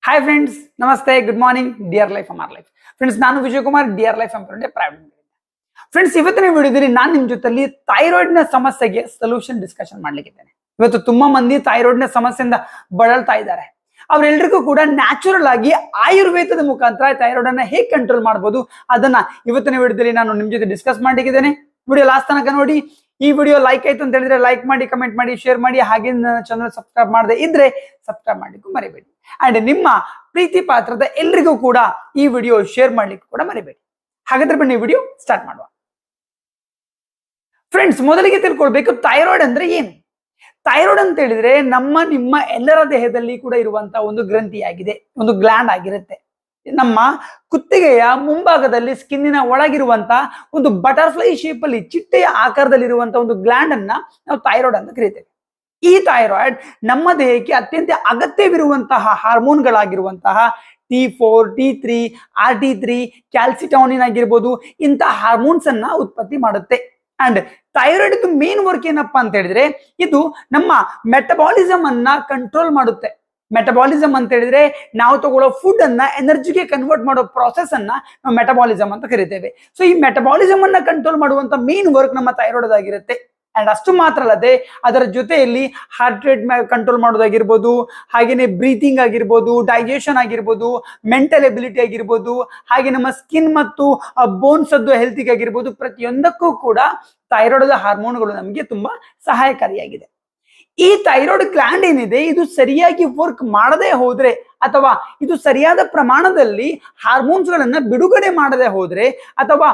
Hi friends, ನಮಸ್ತೆ, good morning, dear life Amar life. Friends, ನಾನು Vijay Kumar, dear life employ private. Friends, ಇವತ್ತಿನ ವಿಡಿಯೋದಲ್ಲಿ ನಾನು ನಿಮ್ಮ ಜೊತೆಲಿ ಥೈರಾಯ್ಡ್ ನ ಸಮಸ್ಯೆಗೆ ಸೊಲ್ಯೂಷನ್ ಡಿಸ್ಕಷನ್ ಮಾಡ್ಲಿಕ್ಕಿದ್ದೇನೆ. ಇವತ್ತು ತುಂಬಾ ಮಂದಿ ಥೈರಾಯ್ಡ್ ನ ಸಮಸ್ಯೆಯಿಂದ ಬಳಲ್ತಾ ಇದ್ದಾರೆ. ಅವರೆಲ್ಲರಿಗೂ ಕೂಡ ನ್ಯಾಚುರಲ್ ಆಗಿ ಆಯುರ್ವೇದದ ಮುಖಾಂತರ ಥೈರಾಯ್ಡ್ ಅನ್ನ ಹೇಗೆ ಕಂಟ್ರೋಲ್ ಮಾಡಬಹುದು ಅದನ್ನ ಇವತ್ತಿನ ವಿಡಿಯೋದಲ್ಲಿ ನಾನು ನಿಮ್ ಜೊತೆ ಡಿಸ್ಕಸ್ ಮಾಡಿದ್ದೇನೆ. ವಿಡಿಯೋ ಲಾಸ್ಟ್ ತನಕ ನೋಡಿ. ಈ ವಿಡಿಯೋ ಲೈಕ್ ಆಯ್ತು ಅಂತ ಹೇಳಿದ್ರೆ ಲೈಕ್ ಮಾಡಿ, ಕಮೆಂಟ್ ಮಾಡಿ, ಶೇರ್ ಮಾಡಿ. ಹಾಗೆ ನನ್ನ ಚಾನಲ್ ಸಬ್ಸ್ಕ್ರೈಬ್ ಮಾಡದೆ ಇದ್ರೆ ಸಬ್ಸ್ಕ್ರೈಬ್ ಮಾಡ್ಲಿಕ್ಕೂ ಮರಿಬೇಡಿ. ಅಂಡ್ ನಿಮ್ಮ ಪ್ರೀತಿ ಪಾತ್ರದ ಎಲ್ರಿಗೂ ಕೂಡ ಈ ವಿಡಿಯೋ ಶೇರ್ ಮಾಡ್ಲಿಕ್ಕೂ ಕೂಡ ಮರಿಬೇಡಿ. ಹಾಗಾದ್ರೆ ಬನ್ನಿ ವಿಡಿಯೋ ಸ್ಟಾರ್ಟ್ ಮಾಡುವ. ಫ್ರೆಂಡ್ಸ್, ಮೊದಲಿಗೆ ತಿಳ್ಕೊಳ್ಬೇಕು ಥೈರಾಯ್ಡ್ ಅಂದ್ರೆ ಏನು. ಥೈರಾಯ್ಡ್ ಅಂತ ಹೇಳಿದ್ರೆ ನಿಮ್ಮ ಎಲ್ಲರ ದೇಹದಲ್ಲಿ ಕೂಡ ಇರುವಂತಹ ಒಂದು ಗ್ರಂಥಿಯಾಗಿದೆ, ಒಂದು ಗ್ಲ್ಯಾಂಡ್ ಆಗಿರುತ್ತೆ. ನಮ್ಮ ಕುತ್ತಿಗೆಯ ಮುಂಭಾಗದಲ್ಲಿ ಸ್ಕಿನ್ನಿನ ಒಳಗಿರುವಂತಹ ಒಂದು ಬಟರ್ಫ್ಲೈ ಶೇಪ್ ಅಲ್ಲಿ ಚಿಟ್ಟೆಯ ಆಕಾರದಲ್ಲಿ ಇರುವಂತಹ ಒಂದು ಗ್ಲ್ಯಾಂಡ್ ಅನ್ನ ನಾವು ಥೈರಾಯ್ಡ್ ಅಂತ ಕರೀತೇವೆ. ಈ ಥೈರಾಯ್ಡ್ ನಮ್ಮ ದೇಹಕ್ಕೆ ಅತ್ಯಂತ ಅಗತ್ಯವಿರುವಂತಹ ಹಾರ್ಮೋನ್ಗಳಾಗಿರುವಂತಹ T4, T3, RT3, ಕ್ಯಾಲ್ಸಿಟೋನಿನ್ ಆಗಿರ್ಬೋದು, ಇಂತಹ ಹಾರ್ಮೋನ್ಸ್ ಅನ್ನ ಉತ್ಪತ್ತಿ ಮಾಡುತ್ತೆ. ಅಂಡ್ ಥೈರಾಯ್ಡ್ ಇದು ಮೇನ್ ವರ್ಕ್ ಏನಪ್ಪಾ ಅಂತ ಹೇಳಿದ್ರೆ ಇದು ನಮ್ಮ ಮೆಟಬಾಲಿಸಮ್ ಅನ್ನ ಕಂಟ್ರೋಲ್ ಮಾಡುತ್ತೆ. ಮೆಟಬಾಲಿಸಮ್ ಅಂತ ಹೇಳಿದ್ರೆ ನಾವು ತಗೊಳ್ಳೋ ಫುಡ್ ಅನ್ನ ಎನರ್ಜಿಗೆ ಕನ್ವರ್ಟ್ ಮಾಡೋ ಪ್ರಾಸೆಸ್ ಅನ್ನ ನಾವು ಮೆಟಬಾಲಿಸಮ್ ಅಂತ ಕರಿತೇವೆ. ಸೊ ಈ ಮೆಟಬಾಲಿಸಮ್ ಅನ್ನ ಕಂಟ್ರೋಲ್ ಮಾಡುವಂತ ಮೇನ್ ವರ್ಕ್ ನಮ್ಮ ಥೈರಾಯ್ಡ್ ಆಗಿರುತ್ತೆ. ಅಂಡ್ ಅಷ್ಟು ಮಾತ್ರ ಅಲ್ಲದೆ ಅದರ ಜೊತೆಯಲ್ಲಿ ಹಾರ್ಟ್ ರೇಟ್ ಕಂಟ್ರೋಲ್ ಮಾಡೋದಾಗಿರ್ಬೋದು, ಹಾಗೇನೆ ಬ್ರೀತಿಂಗ್ ಆಗಿರ್ಬೋದು, ಡೈಜೆಷನ್ ಆಗಿರ್ಬೋದು, ಮೆಂಟಲ್ ಎಬಿಲಿಟಿ ಆಗಿರ್ಬೋದು, ಹಾಗೆ ನಮ್ಮ ಸ್ಕಿನ್ ಮತ್ತು ಬೋನ್ಸ್ ಅದ್ದು ಹೆಲ್ತಿಗೆ ಆಗಿರ್ಬೋದು, ಪ್ರತಿಯೊಂದಕ್ಕೂ ಕೂಡ ಥೈರಾಯ್ಡ್ ಹಾರ್ಮೋನ್ಗಳು ನಮಗೆ ತುಂಬಾ ಸಹಾಯಕಾರಿಯಾಗಿದೆ. ಈ ಥೈರಾಯ್ಡ್ ಗ್ಲ್ಯಾಂಡ್ ಏನಿದೆ ಇದು ಸರಿಯಾಗಿ ವರ್ಕ್ ಮಾಡದೆ ಹೋದ್ರೆ ಅಥವಾ ಇದು ಸರಿಯಾದ ಪ್ರಮಾಣದಲ್ಲಿ ಹಾರ್ಮೋನ್ಸ್ ಗಳನ್ನ ಬಿಡುಗಡೆ ಮಾಡದೆ ಹೋದ್ರೆ ಅಥವಾ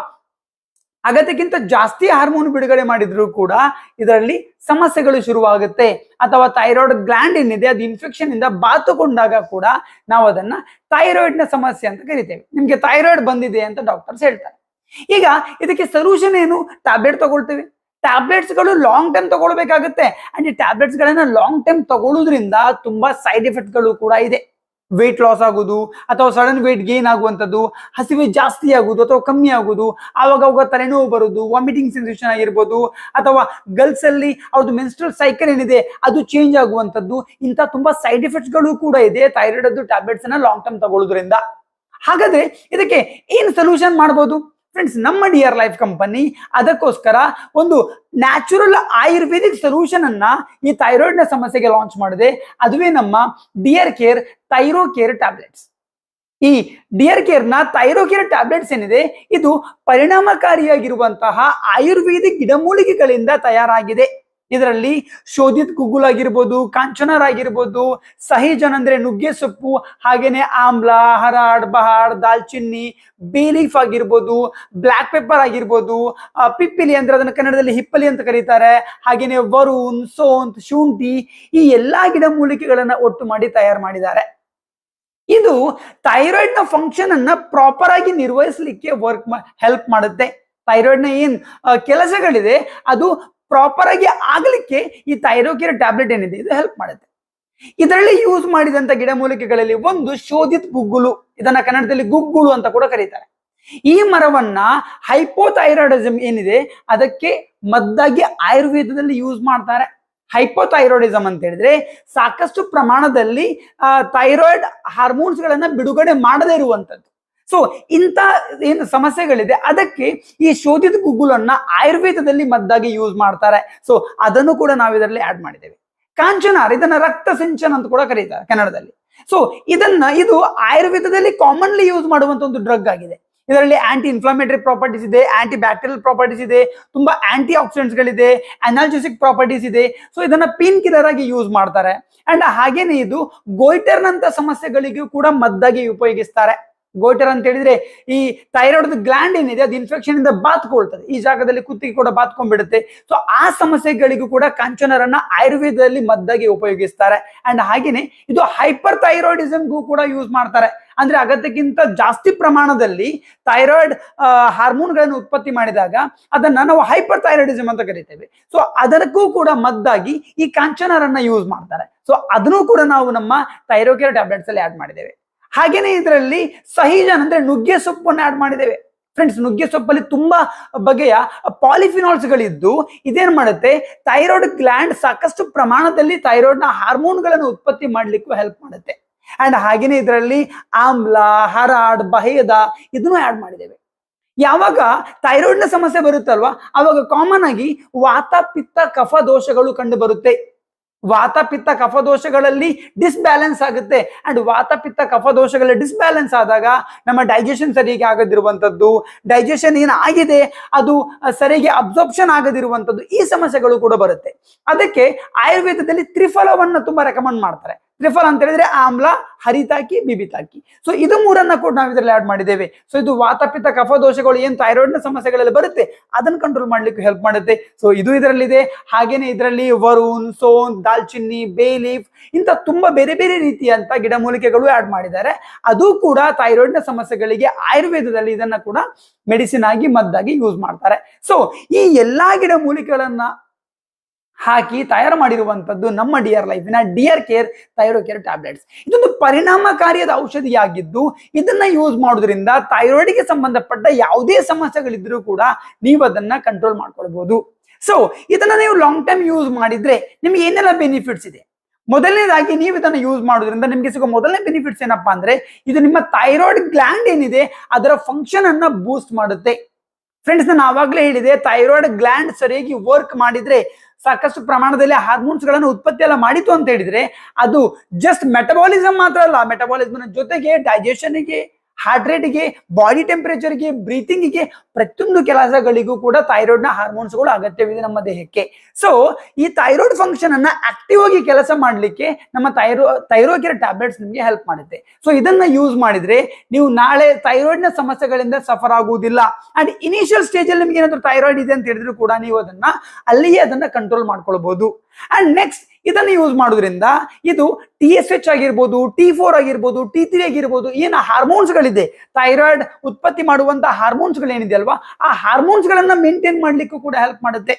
ಅಗತ್ಯಕ್ಕಿಂತ ಜಾಸ್ತಿ ಹಾರ್ಮೋನ್ ಬಿಡುಗಡೆ ಮಾಡಿದ್ರು ಕೂಡ ಇದರಲ್ಲಿ ಸಮಸ್ಯೆಗಳು ಶುರುವಾಗುತ್ತೆ. ಅಥವಾ ಥೈರಾಯ್ಡ್ ಗ್ಲ್ಯಾಂಡ್ ಏನಿದೆ ಅದು ಇನ್ಫೆಕ್ಷನ್ ಇಂದ ಬಾತುಕೊಂಡಾಗ ಕೂಡ ನಾವು ಅದನ್ನ ಥೈರಾಯ್ಡ್ ನ ಸಮಸ್ಯೆ ಅಂತ ಕರಿತೇವೆ. ನಿಮ್ಗೆ ಥೈರಾಯ್ಡ್ ಬಂದಿದೆ ಅಂತ ಡಾಕ್ಟರ್ಸ್ ಹೇಳ್ತಾರೆ. ಈಗ ಇದಕ್ಕೆ ಸೊಲ್ಯೂಷನ್ ಏನು? ಟ್ಯಾಬ್ಲೆಟ್ ತಗೊಳ್ತೇವೆ. ಟ್ಯಾಬ್ಲೆಟ್ಸ್ ಗಳು ಲಾಂಗ್ ಟೈಮ್ ತಗೊಳ್ಬೇಕಾಗುತ್ತೆ. ಅಂಡ್ ಈ ಟ್ಯಾಬ್ಲೆಟ್ಸ್ ಗಳನ್ನ ಲಾಂಗ್ ಟೈಮ್ ತಗೊಳ್ಳೋದ್ರಿಂದ ತುಂಬಾ ಸೈಡ್ ಎಫೆಕ್ಟ್ ಗಳು ಕೂಡ ಇದೆ. ವೇಟ್ ಲಾಸ್ ಆಗುದು ಅಥವಾ ಸಡನ್ ವೇಟ್ ಗೇನ್ ಆಗುವಂಥದ್ದು, ಹಸಿವೆ ಜಾಸ್ತಿ ಆಗುದು ಅಥವಾ ಕಮ್ಮಿ ಆಗುದು, ಆವಾಗ ತಲೆನೋವು ಬರುದು, ವಾಮಿಟಿಂಗ್ ಸೆನ್ಸೇಷನ್ ಆಗಿರ್ಬೋದು, ಅಥವಾ ಗರ್ಲ್ಸ್ ಅಲ್ಲಿ ಅವ್ರದ್ದು ಮೆನ್ಸ್ಟ್ರಲ್ ಸೈಕಲ್ ಏನಿದೆ ಅದು ಚೇಂಜ್ ಆಗುವಂಥದ್ದು, ಇಂಥ ತುಂಬಾ ಸೈಡ್ ಎಫೆಕ್ಟ್ಸ್ ಗಳು ಕೂಡ ಇದೆ ಥೈರಾಯ್ಡ್ ಅದು ಟ್ಯಾಬ್ಲೆಟ್ಸ್ ಅನ್ನ ಲಾಂಗ್ ಟೈಮ್ ತಗೊಳ್ಳೋದ್ರಿಂದ. ಹಾಗಾದ್ರೆ ಇದಕ್ಕೆ ಏನ್ ಸೊಲ್ಯೂಷನ್ ಮಾಡಬಹುದು? ಫ್ರೆಂಡ್ಸ್, ನಮ್ಮ ಡಿಯರ್ ಲೈಫ್ ಕಂಪನಿ ಅದಕ್ಕೋಸ್ಕರ ಒಂದು ನ್ಯಾಚುರಲ್ ಆಯುರ್ವೇದಿಕ್ ಸೊಲ್ಯೂಷನ್ ಅನ್ನ ಈ ಥೈರಾಯ್ಡ್ ನ ಸಮಸ್ಯೆಗೆ ಲಾಂಚ್ ಮಾಡಿದೆ. ಅದುವೇ ನಮ್ಮ dear care thyro care tablets. ಈ ಡಿಯರ್ ಕೇರ್ ನ ಥೈರೋ ಕೇರ್ ಟ್ಯಾಬ್ಲೆಟ್ಸ್ ಏನಿದೆ ಇದು ಪರಿಣಾಮಕಾರಿಯಾಗಿರುವಂತಹ ಆಯುರ್ವೇದಿಕ್ ಗಿಡಮೂಲಿಕೆಗಳಿಂದ ತಯಾರಾಗಿದೆ. ಇದರಲ್ಲಿ ಶೋಧಿತ್ ಗುಗ್ಗುಲ್ ಆಗಿರ್ಬೋದು, ಕಾಂಚನರ್ ಆಗಿರ್ಬೋದು, ಸಹಿಜನ್ ಅಂದ್ರೆ ನುಗ್ಗೆ ಸೊಪ್ಪು, ಹಾಗೇನೆ ಆಮ್ಲ, ಹರಾಡ್, ಬಹಾಡ್, ದಾಲ್ಚಿನ್ನಿ, ಬೇಲೀಫ್ ಆಗಿರ್ಬೋದು, ಬ್ಲಾಕ್ ಪೆಪ್ಪರ್ ಆಗಿರ್ಬೋದು, ಪಿಪ್ಪಿಲಿ ಅಂದ್ರೆ ಅದನ್ನ ಕನ್ನಡದಲ್ಲಿ ಹಿಪ್ಪಲಿ ಅಂತ ಕರೀತಾರೆ, ಹಾಗೇನೆ ವರುಣ್, ಸೋಂತ್, ಶುಂಠಿ, ಈ ಎಲ್ಲಾ ಗಿಡಮೂಲಿಕೆಗಳನ್ನ ಒಟ್ಟು ಮಾಡಿ ತಯಾರು ಮಾಡಿದ್ದಾರೆ. ಇದು ಥೈರಾಯ್ಡ್ ನ ಫಂಕ್ಷನ್ ಅನ್ನ ಪ್ರಾಪರ್ ಆಗಿ ನಿರ್ವಹಿಸಲಿಕ್ಕೆ ಹೆಲ್ಪ್ ಮಾಡುತ್ತೆ. ಥೈರಾಯ್ಡ್ ನ ಏನ್ ಕೆಲಸಗಳಿದೆ ಅದು ಪ್ರಾಪರ್ ಆಗಿ ಆಗ್ಲಿಕ್ಕೆ ಈ ಥೈರೋ ಕೇರ್ ಟ್ಯಾಬ್ಲೆಟ್ ಏನಿದೆ ಇದು ಹೆಲ್ಪ್ ಮಾಡುತ್ತೆ. ಇದರಲ್ಲಿ ಯೂಸ್ ಮಾಡಿದಂತ ಗಿಡಮೂಲಿಕೆಗಳಲ್ಲಿ ಒಂದು ಶೋಧಿತ್ ಗುಗ್ಗುಲು, ಇದನ್ನ ಕನ್ನಡದಲ್ಲಿ ಗುಗ್ಗುಳು ಅಂತ ಕೂಡ ಕರೀತಾರೆ. ಈ ಮರವನ್ನ ಹೈಪೋಥೈರಾಯ್ಡಿಸಮ್ ಏನಿದೆ ಅದಕ್ಕೆ ಮದ್ದಾಗಿ ಆಯುರ್ವೇದದಲ್ಲಿ ಯೂಸ್ ಮಾಡ್ತಾರೆ. ಹೈಪೋಥೈರಾಯ್ಡಿಸಮ್ ಅಂತ ಹೇಳಿದ್ರೆ ಸಾಕಷ್ಟು ಪ್ರಮಾಣದಲ್ಲಿ ಥೈರಾಯ್ಡ್ ಹಾರ್ಮೋನ್ಸ್ ಗಳನ್ನ ಬಿಡುಗಡೆ ಮಾಡದೇ ಇರುವಂತದ್ದು. ಸೊ ಇಂಥ ಏನು ಸಮಸ್ಯೆಗಳಿದೆ ಅದಕ್ಕೆ ಈ ಶೋಧಿತ ಗುಗ್ಗುಲನ್ನ ಆಯುರ್ವೇದದಲ್ಲಿ ಮದ್ದಾಗಿ ಯೂಸ್ ಮಾಡ್ತಾರೆ. ಸೊ ಅದನ್ನು ಕೂಡ ನಾವು ಇದರಲ್ಲಿ ಆಡ್ ಮಾಡಿದ್ದೇವೆ. ಕಾಂಚನಾರ್, ಇದನ್ನ ರಕ್ತ ಸಿಂಚನ ಅಂತ ಕೂಡ ಕರೀತಾರೆ ಕನ್ನಡದಲ್ಲಿ. ಸೊ ಇದು ಆಯುರ್ವೇದದಲ್ಲಿ ಕಾಮನ್ಲಿ ಯೂಸ್ ಮಾಡುವಂತ ಒಂದು ಡ್ರಗ್ ಆಗಿದೆ. ಇದರಲ್ಲಿ ಆಂಟಿ ಇನ್ಫ್ಲಮೇಟರಿ ಪ್ರಾಪರ್ಟೀಸ್ ಇದೆ, ಆಂಟಿ ಬ್ಯಾಕ್ಟೀರಿಯಲ್ ಪ್ರಾಪರ್ಟೀಸ್ ಇದೆ, ತುಂಬಾ ಆಂಟಿ ಆಕ್ಸಿಡೆಂಟ್ಸ್ ಗಳಿದೆ, ಅನಾಲ್ಜೆಸಿಕ್ ಪ್ರಾಪರ್ಟೀಸ್ ಇದೆ. ಸೊ ಇದನ್ನ ಪೇನ್ ಕಿಲ್ಲರ್ ಆಗಿ ಯೂಸ್ ಮಾಡ್ತಾರೆ. ಅಂಡ್ ಹಾಗೇನೆ ಇದು ಗೋಯ್ಟರ್ ನಂತ ಸಮಸ್ಯೆಗಳಿಗೂ ಕೂಡ ಮದ್ದಾಗಿ ಉಪಯೋಗಿಸ್ತಾರೆ. ಗೋಯ್ಟರ್ ಅಂತ ಹೇಳಿದ್ರೆ ಈ ಥೈರಾಯ್ಡ್ ಗ್ಲ್ಯಾಂಡ್ ಏನಿದೆ ಅದು ಇನ್ಫೆಕ್ಷನ್ ಇಂದ ಬಾತ್ಕೊಳ್ತದೆ, ಈ ಜಾಗದಲ್ಲಿ ಕುತ್ತಿಗೆ ಕೂಡ ಬಾತ್ಕೊಂಡ್ಬಿಡುತ್ತೆ. ಸೊ ಆ ಸಮಸ್ಯೆಗಳಿಗೂ ಕೂಡ ಕಾಂಚನರ್ ಅನ್ನ ಆಯುರ್ವೇದದಲ್ಲಿ ಮದ್ದಾಗಿ ಉಪಯೋಗಿಸ್ತಾರೆ. ಅಂಡ್ ಹಾಗೇನೆ ಇದು ಹೈಪರ್ ಥೈರಾಯ್ಡಿಸಮ್ಗೂ ಕೂಡ ಯೂಸ್ ಮಾಡ್ತಾರೆ. ಅಂದ್ರೆ ಅಗತ್ಯಕ್ಕಿಂತ ಜಾಸ್ತಿ ಪ್ರಮಾಣದಲ್ಲಿ ಥೈರಾಯ್ಡ್ ಹಾರ್ಮೋನ್ ಗಳನ್ನು ಉತ್ಪತ್ತಿ ಮಾಡಿದಾಗ ಅದನ್ನ ನಾವು ಹೈಪರ್ ಥೈರಾಯ್ಡಿಸಮ್ ಅಂತ ಕರಿತೇವೆ. ಸೊ ಅದಕ್ಕೂ ಕೂಡ ಮದ್ದಾಗಿ ಈ ಕಾಂಚನರ್ ಅನ್ನ ಯೂಸ್ ಮಾಡ್ತಾರೆ. ಸೊ ಅದನ್ನು ಕೂಡ ನಾವು ನಮ್ಮ ಥೈರೋ ಕೇರ್ ಟ್ಯಾಬ್ಲೆಟ್ಸ್ ಅಲ್ಲಿ ಆಡ್ ಮಾಡಿದ್ದೇವೆ. ಹಾಗೇನೆ ಇದರಲ್ಲಿ ಸಹಿಜನ್ ಅಂದ್ರೆ ನುಗ್ಗೆ ಸೊಪ್ಪನ್ನು ಆಡ್ ಮಾಡಿದ್ದೇವೆ. ಫ್ರೆಂಡ್ಸ್, ನುಗ್ಗೆ ಸೊಪ್ಪಲ್ಲಿ ತುಂಬಾ ಬಗೆಯ ಪಾಲಿಫಿನಾಲ್ಸ್ ಗಳಿದ್ದು ಇದೇನ್ ಮಾಡುತ್ತೆ, ಥೈರಾಯ್ಡ್ ಗ್ಲ್ಯಾಂಡ್ ಸಾಕಷ್ಟು ಪ್ರಮಾಣದಲ್ಲಿ ಥೈರಾಯ್ಡ್ ನ ಹಾರ್ಮೋನ್ ಗಳನ್ನು ಉತ್ಪತ್ತಿ ಮಾಡ್ಲಿಕ್ಕೂ ಹೆಲ್ಪ್ ಮಾಡುತ್ತೆ. ಅಂಡ್ ಹಾಗೇನೆ ಇದರಲ್ಲಿ ಆಮ್ಲ, ಹರಾಡ್, ಬಹೇದ ಇದನ್ನು ಆಡ್ ಮಾಡಿದ್ದೇವೆ. ಯಾವಾಗ ಥೈರಾಯ್ಡ್ ನ ಸಮಸ್ಯೆ ಬರುತ್ತಲ್ವಾ ಅವಾಗ ಕಾಮನ್ ಆಗಿ ವಾತ ಪಿತ್ತ ಕಫ ದೋಷಗಳು ಕಂಡು ಬರುತ್ತೆ. ವಾತ ಪಿತ್ತ ಕಫ ದೋಷಗಳಲ್ಲಿ ಡಿಸ್ಬ್ಯಾಲೆನ್ಸ್ ಆಗುತ್ತೆ. ಅಂಡ್ ವಾತ ಪಿತ್ತ ಕಫ ದೋಷಗಳ ಡಿಸ್ಬ್ಯಾಲೆನ್ಸ್ ಆದಾಗ ನಮ್ಮ ಡೈಜೆಷನ್ ಸರಿಯಾಗಿ ಆಗದಿರುವಂತದ್ದು, ಡೈಜೆಷನ್ ಏನಾಗಿದೆ ಅದು ಸರಿಯಾಗಿ ಅಬ್ಸಾರ್ಪ್ಷನ್ ಆಗದಿರುವಂತದ್ದು, ಈ ಸಮಸ್ಯೆಗಳು ಕೂಡ ಬರುತ್ತೆ. ಅದಕ್ಕೆ ಆಯುರ್ವೇದದಲ್ಲಿ ತ್ರಿಫಲವನ್ನ ತುಂಬಾ ರೆಕಮೆಂಡ್ ಮಾಡ್ತಾರೆ. ತ್ರಿಫಲ ಅಂತ ಹೇಳಿದ್ರೆ ಆಮ್ಲ, ಹರಿತಾಕಿ, ಬಿಬಿತಾಕಿ. ಸೊ ಇದು ಮೂರನ್ನ ಕೂಡ ನಾವು ಇದರಲ್ಲಿ ಆಡ್ ಮಾಡಿದ್ದೇವೆ. ಸೊ ಇದು ವಾತಪಿತ್ತ ಕಫ ದೋಷಗಳು ಏನ್ ಥೈರಾಯ್ಡ್ ನ ಸಮಸ್ಯೆಗಳಲ್ಲಿ ಬರುತ್ತೆ ಅದನ್ನ ಕಂಟ್ರೋಲ್ ಮಾಡ್ಲಿಕ್ಕೆ ಹೆಲ್ಪ್ ಮಾಡುತ್ತೆ. ಸೊ ಇದು ಇದರಲ್ಲಿದೆ. ಹಾಗೇನೆ ಇದರಲ್ಲಿ ವರುಣ್, ಸೋನ್, ದಾಲ್ಚಿನ್ನಿ, ಬೇ ಲೀಫ್ ಇಂತ ತುಂಬಾ ಬೇರೆ ಬೇರೆ ರೀತಿಯಂತ ಗಿಡಮೂಲಿಕೆಗಳು ಆಡ್ ಮಾಡಿದ್ದಾರೆ. ಅದು ಕೂಡ ಥೈರಾಯ್ಡ್ ನ ಸಮಸ್ಯೆಗಳಿಗೆ ಆಯುರ್ವೇದದಲ್ಲಿ ಇದನ್ನ ಕೂಡ ಮೆಡಿಸಿನ್ ಆಗಿ ಮದ್ದಾಗಿ ಯೂಸ್ ಮಾಡ್ತಾರೆ. ಸೊ ಈ ಎಲ್ಲಾ ಗಿಡಮೂಲಿಕೆಗಳನ್ನ ಹಾಕಿ ತಯಾರು ಮಾಡಿರುವಂತದ್ದು ನಮ್ಮ ಡಿಯರ್ ಲೈಫಿನ dear care thyro care tablets. ಇದೊಂದು ಪರಿಣಾಮಕಾರಿಯಾದ ಔಷಧಿಯಾಗಿದ್ದು ಇದನ್ನ ಯೂಸ್ ಮಾಡೋದ್ರಿಂದ ಥೈರಾಯ್ಡ್ಗೆ ಸಂಬಂಧಪಟ್ಟ ಯಾವುದೇ ಸಮಸ್ಯೆಗಳಿದ್ರೂ ಕೂಡ ನೀವು ಅದನ್ನ ಕಂಟ್ರೋಲ್ ಮಾಡ್ಕೊಳ್ಬಹುದು. ಸೊ ಇದನ್ನ ನೀವು ಲಾಂಗ್ ಟೈಮ್ ಯೂಸ್ ಮಾಡಿದ್ರೆ ನಿಮ್ಗೆ ಏನೆಲ್ಲ ಬೆನಿಫಿಟ್ಸ್ ಇದೆ. ಮೊದಲನೇದಾಗಿ ನೀವು ಇದನ್ನ ಯೂಸ್ ಮಾಡೋದ್ರಿಂದ ನಿಮ್ಗೆ ಸಿಗೋ ಮೊದಲನೇ ಬೆನಿಫಿಟ್ಸ್ ಏನಪ್ಪಾ ಅಂದ್ರೆ ಇದು ನಿಮ್ಮ ಥೈರಾಯ್ಡ್ ಗ್ಲ್ಯಾಂಡ್ ಏನಿದೆ ಅದರ ಫಂಕ್ಷನ್ ಅನ್ನ ಬೂಸ್ಟ್ ಮಾಡುತ್ತೆ. ಫ್ರೆಂಡ್ಸ್, ನಾನು ಆವಾಗಲೇ ಹೇಳಿದೆ, ಥೈರಾಯ್ಡ್ ಗ್ಲ್ಯಾಂಡ್ ಸರಿಯಾಗಿ ವರ್ಕ್ ಮಾಡಿದ್ರೆ ಸಾಕಷ್ಟು ಪ್ರಮಾಣದಲ್ಲಿ ಹಾರ್ಮೋನ್ಸ್ ಗಳನ್ನು ಉತ್ಪತ್ತಿ ಎಲ್ಲ ಮಾಡಿತು ಅಂತ ಹೇಳಿದ್ರೆ ಅದು ಜಸ್ಟ್ ಮೆಟಬಾಲಿಸಮ್ ಮಾತ್ರ ಅಲ್ಲ, ಮೆಟಬಾಲಿಸಮ್ ಜೊತೆಗೆ ಡೈಜೆಷನ್ಗೆ, ಹಾರ್ಟ್ ರೇಟ್ಗೆ, ಬಾಡಿ ಟೆಂಪರೇಚರ್ಗೆ, ಬ್ರೀತಿಂಗ್ಗೆ, ಪ್ರತಿಯೊಂದು ಕೆಲಸಗಳಿಗೂ ಕೂಡ ಥೈರಾಯ್ಡ್ ನ ಹಾರ್ಮೋನ್ಸ್ಗಳು ಅಗತ್ಯವಿದೆ ನಮ್ಮ ದೇಹಕ್ಕೆ. ಸೊ ಈ ಥೈರಾಯ್ಡ್ ಫಂಕ್ಷನ್ ಅನ್ನ ಆಕ್ಟಿವ್ ಆಗಿ ಕೆಲಸ ಮಾಡ್ಲಿಕ್ಕೆ ನಮ್ಮ ಥೈರೋ ಕೇರ್ ಟ್ಯಾಬ್ಲೆಟ್ಸ್ ನಿಮಗೆ ಹೆಲ್ಪ್ ಮಾಡುತ್ತೆ. ಸೊ ಇದನ್ನ ಯೂಸ್ ಮಾಡಿದ್ರೆ ನೀವು ನಾಳೆ ಥೈರಾಯ್ಡ್ ನ ಸಮಸ್ಯೆಗಳಿಂದ ಸಫರ್ ಆಗುವುದಿಲ್ಲ. ಅಂಡ್ ಇನಿಷಿಯಲ್ ಸ್ಟೇಜ್ ಅಲ್ಲಿ ನಿಮ್ಗೆ ಏನಾದ್ರು ಥೈರಾಯ್ಡ್ ಇದೆ ಅಂತ ಹೇಳಿದ್ರು ಕೂಡ ನೀವು ಅಲ್ಲಿಯೇ ಅದನ್ನ ಕಂಟ್ರೋಲ್ ಮಾಡ್ಕೊಳ್ಬಹುದು. ಅಂಡ್ ನೆಕ್ಸ್ಟ್ ಇದನ್ನ ಯೂಸ್ ಮಾಡೋದ್ರಿಂದ ಇದು TSH ಆಗಿರ್ಬೋದು, T4 ಆಗಿರ್ಬೋದು, T3 ಆಗಿರ್ಬೋದು, ಏನು ಹಾರ್ಮೋನ್ಸ್ ಗಳಿದೆ ಥೈರಾಯ್ಡ್ ಉತ್ಪತ್ತಿ ಮಾಡುವಂತ ಹಾರ್ಮೋನ್ಸ್ ಗಳು ಏನಿದೆ ಅಲ್ವಾ ಆ ಹಾರ್ಮೋನ್ಸ್ ಗಳನ್ನ ಮೇಂಟೈನ್ ಮಾಡ್ಲಿಕ್ಕೂ ಕೂಡ ಹೆಲ್ಪ್ ಮಾಡುತ್ತೆ.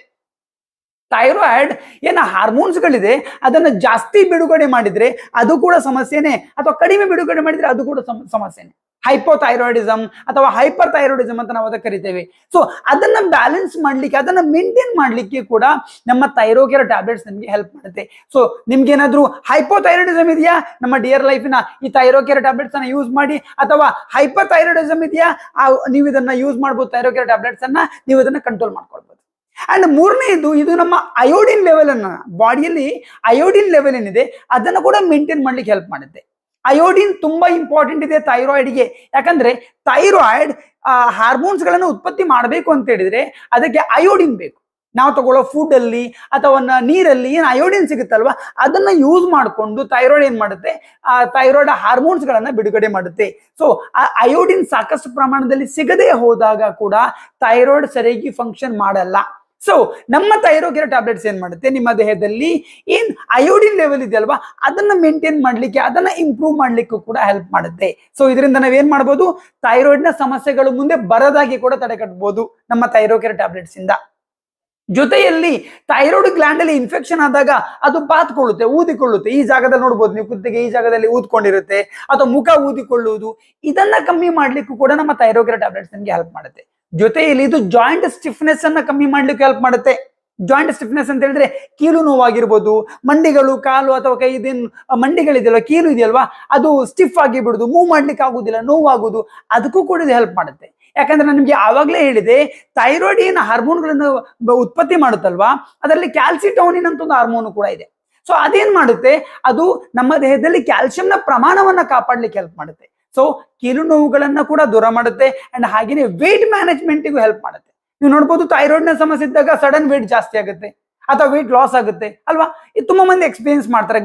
ಥೈರಾಯ್ಡ್ ಏನ ಹಾರ್ಮೋನ್ಸ್ ಗಳಿದೆ ಅದನ್ನ ಜಾಸ್ತಿ ಬಿಡುಗಡೆ ಮಾಡಿದ್ರೆ ಅದು ಕೂಡ ಸಮಸ್ಯೆನೆ, ಅಥವಾ ಕಡಿಮೆ ಬಿಡುಗಡೆ ಮಾಡಿದ್ರೆ ಅದು ಕೂಡ ಸಮಸ್ಯೆನೆ. ಹೈಪೋಥೈರಾಯ್ಡಿಸಮ್ ಅಥವಾ ಹೈಪರ್ ಥೈರಾಯ್ಡಿಸಮ್ ಅಂತ ನಾವು ಅದಕ್ಕೆ ಕರಿತೇವೆ. ಸೊ ಅದನ್ನ ಬ್ಯಾಲೆನ್ಸ್ ಮಾಡ್ಲಿಕ್ಕೆ, ಅದನ್ನ ಮೇಂಟೈನ್ ಮಾಡ್ಲಿಕ್ಕೆ ಕೂಡ ನಮ್ಮ ಥೈರೋ ಕೇರ್ ಟ್ಯಾಬ್ಲೆಟ್ಸ್ ನಿಮ್ಗೆ ಹೆಲ್ಪ್ ಮಾಡುತ್ತೆ. ಸೊ ನಿಮ್ಗೆ ಏನಾದ್ರು ಹೈಪೋಥೈರಾಯ್ಡಿಸಮ್ ಇದೆಯಾ, ನಮ್ಮ ಡಿಯರ್ ಲೈಫಿನ ಈ ಥೈರೋ ಕೇರ್ ಟ್ಯಾಬ್ಲೆಟ್ಸ್ ಅನ್ನ ಯೂಸ್ ಮಾಡಿ. ಅಥವಾ ಹೈಪರ್ ಥೈರಾಯ್ಡಿಸಮ್ ಇದೆಯಾ, ನೀವು ಇದನ್ನ ಯೂಸ್ ಮಾಡ್ಬೋದು. ಥೈರೋ ಕೇರ್ ಟ್ಯಾಬ್ಲೆಟ್ಸ್ ಅನ್ನ ನೀವು ಇದನ್ನ ಕಂಟ್ರೋಲ್ ಮಾಡ್ಕೊಳ್ಬಹುದು. ಅಂಡ್ ಮೂರನೇದು, ಇದು ನಮ್ಮ ಅಯೋಡಿನ್ ಲೆವೆಲ್ ಅನ್ನ, ಬಾಡಿಯಲ್ಲಿ ಅಯೋಡಿನ್ ಲೆವೆಲ್ ಏನಿದೆ ಅದನ್ನ ಕೂಡ ಮೇಂಟೈನ್ ಮಾಡ್ಲಿಕ್ಕೆ ಹೆಲ್ಪ್ ಮಾಡುತ್ತೆ. ಅಯೋಡಿನ್ ತುಂಬಾ ಇಂಪಾರ್ಟೆಂಟ್ ಇದೆ ಥೈರಾಯ್ಡ್ಗೆ. ಯಾಕಂದ್ರೆ ಥೈರಾಯ್ಡ್ ಹಾರ್ಮೋನ್ಸ್ ಗಳನ್ನ ಉತ್ಪತ್ತಿ ಮಾಡಬೇಕು ಅಂತ ಹೇಳಿದ್ರೆ ಅದಕ್ಕೆ ಅಯೋಡಿನ್ ಬೇಕು. ನಾವು ತಗೊಳ್ಳೋ ಫುಡ್ ಅಲ್ಲಿ ಅಥವಾ ನೀರಲ್ಲಿ ಏನು ಅಯೋಡಿನ್ ಸಿಗುತ್ತಲ್ವಾ ಅದನ್ನ ಯೂಸ್ ಮಾಡಿಕೊಂಡು ಥೈರಾಯ್ಡ್ ಏನ್ ಮಾಡುತ್ತೆ, ಥೈರಾಯ್ಡ್ ಹಾರ್ಮೋನ್ಸ್ ಗಳನ್ನ ಬಿಡುಗಡೆ ಮಾಡುತ್ತೆ. ಸೊ ಆ ಅಯೋಡಿನ್ ಸಾಕಷ್ಟು ಪ್ರಮಾಣದಲ್ಲಿ ಸಿಗದೆ ಹೋದಾಗ ಕೂಡ ಥೈರಾಯ್ಡ್ ಸರಿಯಾಗಿ ಫಂಕ್ಷನ್ ಮಾಡಲ್ಲ. ಸೊ ನಮ್ಮ ಥೈರೋ ಕೇರ್ ಟ್ಯಾಬ್ಲೆಟ್ಸ್ ಏನ್ ಮಾಡುತ್ತೆ, ನಿಮ್ಮ ದೇಹದಲ್ಲಿ ಏನ್ ಅಯೋಡಿನ್ ಲೆವೆಲ್ ಇದೆ ಅಲ್ವಾ ಅದನ್ನ ಮೇಂಟೈನ್ ಮಾಡ್ಲಿಕ್ಕೆ, ಅದನ್ನ ಇಂಪ್ರೂವ್ ಮಾಡ್ಲಿಕ್ಕೂ ಕೂಡ ಹೆಲ್ಪ್ ಮಾಡುತ್ತೆ. ಸೊ ಇದರಿಂದ ನಾವೇನ್ ಮಾಡ್ಬೋದು, ಥೈರಾಯ್ಡ್ ನ ಸಮಸ್ಯೆಗಳು ಮುಂದೆ ಬರದಾಗಿ ಕೂಡ ತಡೆಗಟ್ಟಬಹುದು ನಮ್ಮ ಥೈರೋ ಕೇರ್ ಟ್ಯಾಬ್ಲೆಟ್ಸ್ ಇಂದ. ಜೊತೆಯಲ್ಲಿ ಥೈರಾಯ್ಡ್ ಗ್ಲ್ಯಾಂಡ್ ಅಲ್ಲಿ ಇನ್ಫೆಕ್ಷನ್ ಆದಾಗ ಅದು ಬಾತ್ಕೊಳ್ಳುತ್ತೆ, ಊದಿಕೊಳ್ಳುತ್ತೆ. ಈ ಜಾಗದಲ್ಲಿ ನೋಡ್ಬೋದು ನೀವು, ಕುತ್ತಿಗೆ ಈ ಜಾಗದಲ್ಲಿ ಊದ್ಕೊಂಡಿರುತ್ತೆ ಅಥವಾ ಮುಖ ಊದಿಕೊಳ್ಳುವುದು. ಇದನ್ನ ಕಮ್ಮಿ ಮಾಡ್ಲಿಕ್ಕೂ ಕೂಡ ನಮ್ಮ ಥೈರೋ ಕೇರ್ ಟ್ಯಾಬ್ಲೆಟ್ಸ್ ನಮಗೆ ಹೆಲ್ಪ್ ಮಾಡುತ್ತೆ. ಜೊತೆಯಲ್ಲಿ ಇದು ಜಾಯಿಂಟ್ ಸ್ಟಿಫ್ನೆಸ್ ಅನ್ನ ಕಮ್ಮಿ ಮಾಡ್ಲಿಕ್ಕೆ ಹೆಲ್ಪ್ ಮಾಡುತ್ತೆ. ಜಾಯಿಂಟ್ ಸ್ಟಿಫ್ನೆಸ್ ಅಂತ ಹೇಳಿದ್ರೆ ಕೀಲು ನೋವಾಗಿರ್ಬೋದು, ಮಂಡಿಗಳು, ಕಾಲು ಅಥವಾ ಕೈ ಮಂಡಿಗಳಿದೆಯಲ್ವಾ, ಕೀಲು ಇದೆಯಲ್ವಾ ಅದು ಸ್ಟಿಫ್ ಆಗಿ ಬಿಡುದು, ಮೂವ್ ಮಾಡ್ಲಿಕ್ಕೆ ಆಗುದಿಲ್ಲ, ನೋವಾಗುದು, ಅದಕ್ಕೂ ಕೂಡ ಇದು ಹೆಲ್ಪ್ ಮಾಡುತ್ತೆ. ಯಾಕಂದ್ರೆ ನಾನು ನಿಮ್ಗೆ ಆವಾಗಲೇ ಹೇಳಿದೆ, ಥೈರಾಯ್ಡ್ ಏನು ಹಾರ್ಮೋನ್ಗಳನ್ನು ಉತ್ಪತ್ತಿ ಮಾಡುತ್ತಲ್ವಾ ಅದರಲ್ಲಿ ಕ್ಯಾಲ್ಸಿಟೋನಿನ್ ಅಂತ ಒಂದು ಹಾರ್ಮೋನ್ ಕೂಡ ಇದೆ. ಸೊ ಅದೇನ್ ಮಾಡುತ್ತೆ, ಅದು ನಮ್ಮ ದೇಹದಲ್ಲಿ ಕ್ಯಾಲ್ಸಿಯಂನ ಪ್ರಮಾಣವನ್ನ ಕಾಪಾಡ್ಲಿಕ್ಕೆ ಹೆಲ್ಪ್ ಮಾಡುತ್ತೆ. ಸೊ ಕೀಲು ನೋವುಗಳನ್ನ ಕೂಡ ದೂರ ಮಾಡುತ್ತೆ. ಅಂಡ್ ಹಾಗೇನೆ ವೇಟ್ ಮ್ಯಾನೇಜ್ಮೆಂಟ್ಗೂ ಹೆಲ್ಪ್ ಮಾಡುತ್ತೆ. ನೀವು ನೋಡ್ಬೋದು, ಥೈರಾಯ್ಡ್ ನ ಸಮಸ್ಯೆ ಇದ್ದಾಗ ಸಡನ್ ವೇಟ್ ಜಾಸ್ತಿ ಆಗುತ್ತೆ ಅಥವಾ ವೇಟ್ ಲಾಸ್ ಆಗುತ್ತೆ ಅಲ್ವಾ. ಇದು ತುಂಬಾ ಮಂದಿ ಎಕ್ಸ್ಪೀರಿಯನ್ಸ್ ಮಾಡ್ತಾರೆ.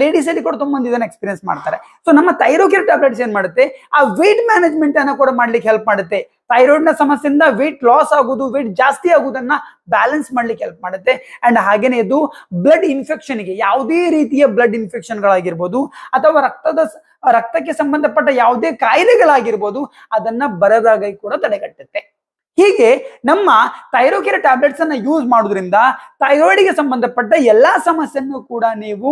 ಲೇಡೀಸ್ ಅಲ್ಲಿ ಕೂಡ ತುಂಬಾ ಮಂದಿ ಇದನ್ನ ಎಕ್ಸ್ಪೀರಿಯನ್ಸ್ ಮಾಡ್ತಾರೆ. ಸೊ ನಮ್ಮ ಥೈರೋ ಕೇರ್ ಟ್ಯಾಬ್ಲೆಟ್ಸ್ ಏನ್ ಮಾಡುತ್ತೆ, ಆ ವೇಟ್ ಮ್ಯಾನೇಜ್ಮೆಂಟ್ ಅನ್ನ ಕೂಡ ಮಾಡ್ಲಿಕ್ಕೆ ಹೆಲ್ಪ್ ಮಾಡುತ್ತೆ. ಥೈರಾಯ್ಡ್ ನ ಸಮಸ್ಯೆಯಿಂದ ವೇಟ್ ಲಾಸ್ ಆಗುದು, ವೇಟ್ ಜಾಸ್ತಿ ಆಗುದನ್ನ ಬ್ಯಾಲೆನ್ಸ್ ಮಾಡ್ಲಿಕ್ಕೆ ಹೆಲ್ಪ್ ಮಾಡುತ್ತೆ. ಅಂಡ್ ಹಾಗೇನೆ ಇದು ಬ್ಲಡ್ ಇನ್ಫೆಕ್ಷನ್ಗೆ, ಯಾವುದೇ ರೀತಿಯ ಬ್ಲಡ್ ಇನ್ಫೆಕ್ಷನ್ ಗಳಾಗಿರ್ಬೋದು ಅಥವಾ ರಕ್ತಕ್ಕೆ ಸಂಬಂಧಪಟ್ಟ ಯಾವುದೇ ಕಾಯಿಲೆಗಳಾಗಿರ್ಬೋದು ಅದನ್ನ ಬರದಾಗ ಕೂಡ ತಡೆಗಟ್ಟುತ್ತೆ. ಹೀಗೆ ನಮ್ಮ ಥೈರೋ ಕೇರ್ ಟ್ಯಾಬ್ಲೆಟ್ಸ್ ಅನ್ನ ಯೂಸ್ ಮಾಡೋದ್ರಿಂದ ಥೈರಾಯ್ಡ್ಗೆ ಸಂಬಂಧಪಟ್ಟ ಎಲ್ಲಾ ಸಮಸ್ಯೆಯನ್ನು ಕೂಡ ನೀವು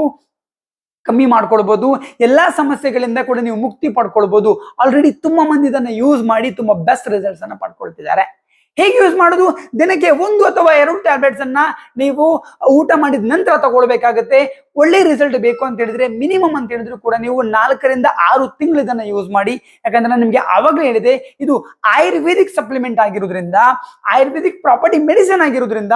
ಕಮ್ಮಿ ಮಾಡ್ಕೊಳ್ಬಹುದು. ಎಲ್ಲಾ ಸಮಸ್ಯೆಗಳಿಂದ ಕೂಡ ನೀವು ಮುಕ್ತಿ ಪಡ್ಕೊಳ್ಬಹುದು. ಆಲ್ರೆಡಿ ತುಂಬಾ ಮಂದಿ ಇದನ್ನ ಯೂಸ್ ಮಾಡಿ ತುಂಬಾ ಬೆಸ್ಟ್ ರಿಸಲ್ಟ್ಸ್ ಅನ್ನ ಪಡ್ಕೊಳ್ತಿದ್ದಾರೆ. ಹೇಗೆ ಯೂಸ್ ಮಾಡೋದು? ದಿನಕ್ಕೆ 1 ಅಥವಾ 2 ಟ್ಯಾಬ್ಲೆಟ್ಸ್ ಅನ್ನ ನೀವು ಊಟ ಮಾಡಿದ ನಂತರ ತಗೊಳ್ಬೇಕಾಗತ್ತೆ. ಒಳ್ಳೆ ರಿಸಲ್ಟ್ ಬೇಕು ಅಂತ ಹೇಳಿದ್ರೆ ಮಿನಿಮಮ್ ಅಂತ ಹೇಳಿದ್ರು ಕೂಡ ನೀವು 4 ರಿಂದ 6 ತಿಂಗಳು ಇದನ್ನ ಯೂಸ್ ಮಾಡಿ. ಯಾಕಂದ್ರೆ ನಾನು ನಿಮ್ಗೆ ಆವಾಗಲೇ ಹೇಳಿದೆ, ಇದು ಆಯುರ್ವೇದಿಕ್ ಸಪ್ಲಿಮೆಂಟ್ ಆಗಿರೋದ್ರಿಂದ, ಆಯುರ್ವೇದಿಕ್ ಪ್ರಾಪರ್ಟಿ ಮೆಡಿಸಿನ್ ಆಗಿರೋದ್ರಿಂದ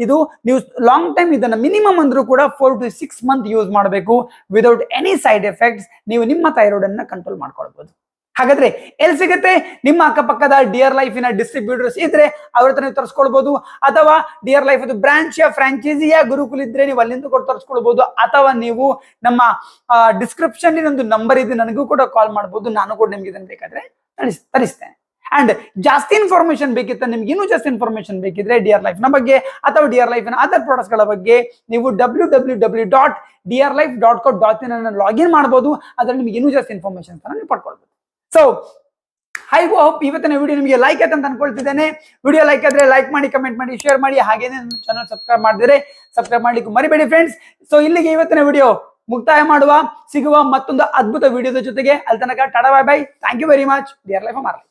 ಇದು ನೀವು ಲಾಂಗ್ ಟೈಮ್ ಇದನ್ನ ಮಿನಿಮಮ್ ಅಂದ್ರೂ ಕೂಡ 4 to 6 ಮಂತ್ ಯೂಸ್ ಮಾಡಬೇಕು ವಿದೌಟ್ ಎನಿ ಸೈಡ್ ಎಫೆಕ್ಟ್ಸ್. ನೀವು ನಿಮ್ಮ ಥೈರಾಯ್ಡ್ ಅನ್ನ ಕಂಟ್ರೋಲ್ ಮಾಡ್ಕೊಳ್ಬಹುದು. ಹಾಗಾದ್ರೆ ಎಲ್ಲಿ ಸಿಗುತ್ತೆ? ನಿಮ್ಮ ಅಕ್ಕಪಕ್ಕದ ಡಿಯರ್ ಲೈಫಿನ ಡಿಸ್ಟ್ರಿಬ್ಯೂಟರ್ಸ್ ಇದ್ರೆ ಅವ್ರ ಹತ್ರ ನೀವು ತರಿಸ್ಕೊಳ್ಬಹುದು, ಅಥವಾ ಡಿಯರ್ ಲೈಫ್ ಬ್ರಾಂಚ್ ಫ್ರಾಂಚೈಸಿಯ ಗುರುಕುಲ್ ಇದ್ರೆ ನೀವು ಅಲ್ಲಿಂದ ಕೂಡ ತರಿಸ್ಕೊಳ್ಬಹುದು, ಅಥವಾ ನೀವು ನಮ್ಮ ಡಿಸ್ಕ್ರಿಪ್ಷನ್ ಒಂದು ನಂಬರ್ ಇದೆ, ನನಗೂ ಕೂಡ ಕಾಲ್ ಮಾಡಬಹುದು. ನಾನು ಕೂಡ ನಿಮ್ಗೆ ಇದನ್ನ ಬೇಕಾದ್ರೆ ತರಿಸ್ತೇನೆ. ಅಂಡ್ ಜಾಸ್ತಿ ಇನ್ಫಾರ್ಮೇಶನ್ ಬೇಕಿತ್ತ, ನಿಮ್ಗೆ ಇನ್ನೂ ಜಾಸ್ತಿ ಇನ್ಫಾರ್ಮೇಶನ್ ಬೇಕಿದ್ರೆ ಡಿಯರ್ ಲೈಫ್ ನ ಬಗ್ಗೆ ಅಥವಾ ಡಿಯರ್ ಲೈಫ್ ನ ಅದರ್ ಪ್ರಾಡಕ್ಟ್ಸ್ ಗಳ ಬಗ್ಗೆ ನೀವು www.drlife.co.in ಅನ್ನು ಲಾಗಿನ್ ಮಾಡಬಹುದು. ಅದ್ರಲ್ಲಿ ನಿಮ್ಗೆ ಇನ್ನೂ ಜಾಸ್ತಿ ಇನ್ಫಾರ್ಮೇಶನ್ ನೀವು ಪಡ್ಕೊಳ್ಬಹುದು. ಸೊ ಐ ಹೋಪ್ ಇವತ್ತಿನ ವಿಡಿಯೋ ನಿಮಗೆ ಲೈಕ್ ಆಯ್ತು ಅಂತ ಅನ್ಕೊಳ್ತಿದ್ದೇನೆ. ವಿಡಿಯೋ ಲೈಕ್ ಆದ್ರೆ ಲೈಕ್ ಮಾಡಿ, ಕಮೆಂಟ್ ಮಾಡಿ, ಶೇರ್ ಮಾಡಿ. ಹಾಗೇನೆ ನನ್ನ ಚಾನಲ್ ಸಬ್ಸ್ಕ್ರೈಬ್ ಮಾಡಿದ್ರೆ ಸಬ್ಸ್ಕ್ರೈಬ್ ಮಾಡ್ಲಿಕ್ಕೆ ಮರಿಬೇಡಿ ಫ್ರೆಂಡ್ಸ್. ಸೊ ಇಲ್ಲಿಗೆ ಇವತ್ತಿನ ವಿಡಿಯೋ ಮುಕ್ತಾಯ ಮಾಡುವ. ಸಿಗುವ ಮತ್ತೊಂದು ಅದ್ಭುತ ವಿಡಿಯೋದ ಜೊತೆಗೆ. ಅಲ್ಲಿ ತನಕ tata, bye bye. Thank you very much. Dear life ಮಾರ್ಲಿ.